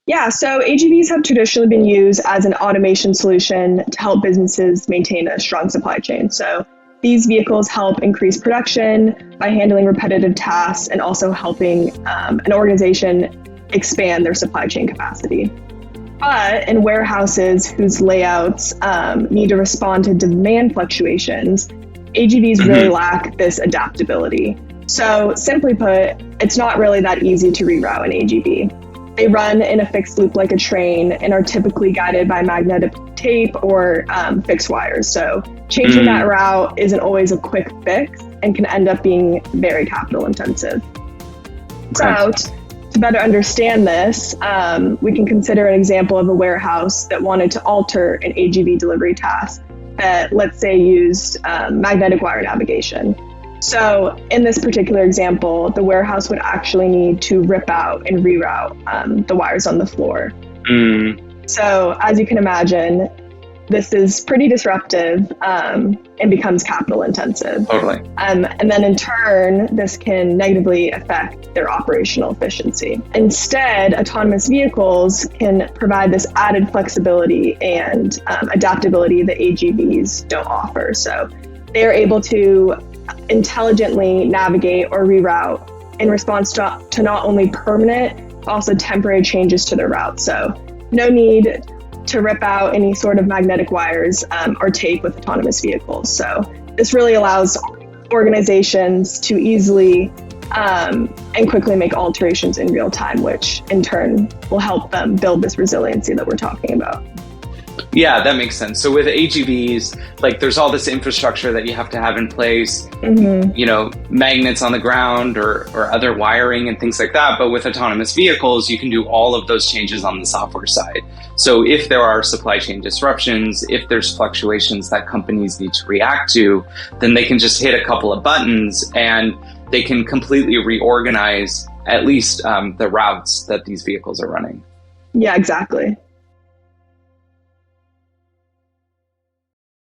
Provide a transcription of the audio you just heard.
Yeah, so AGVs have traditionally been used as an automation solution to help businesses maintain a strong supply chain. So these vehicles help increase production by handling repetitive tasks and also helping an organization expand their supply chain capacity. But in warehouses whose layouts need to respond to demand fluctuations, AGVs really lack this adaptability. So simply put, it's not really that easy to reroute an AGV. They run in a fixed loop like a train and are typically guided by magnetic tape or fixed wires. So changing that route isn't always a quick fix and can end up being very capital intensive. So to better understand this, we can consider an example of a warehouse that wanted to alter an AGV delivery task that, let's say, used magnetic wire navigation. So in this particular example, the warehouse would actually need to rip out and reroute the wires on the floor. So as you can imagine, this is pretty disruptive and becomes capital intensive. Totally. And then in turn, this can negatively affect their operational efficiency. Instead, autonomous vehicles can provide this added flexibility and adaptability that AGVs don't offer. So they are able to intelligently navigate or reroute in response to not only permanent, but also temporary changes to their route. So no need to rip out any sort of magnetic wires or tape with autonomous vehicles. So this really allows organizations to easily and quickly make alterations in real time, which in turn will help them build this resiliency that we're talking about. Yeah, that makes sense. So with AGVs, like there's all this infrastructure that you have to have in place, you know, magnets on the ground or other wiring and things like that. But with autonomous vehicles, you can do all of those changes on the software side. So if there are supply chain disruptions, if there's fluctuations that companies need to react to, then they can just hit a couple of buttons and they can completely reorganize at least the routes that these vehicles are running. Yeah, exactly.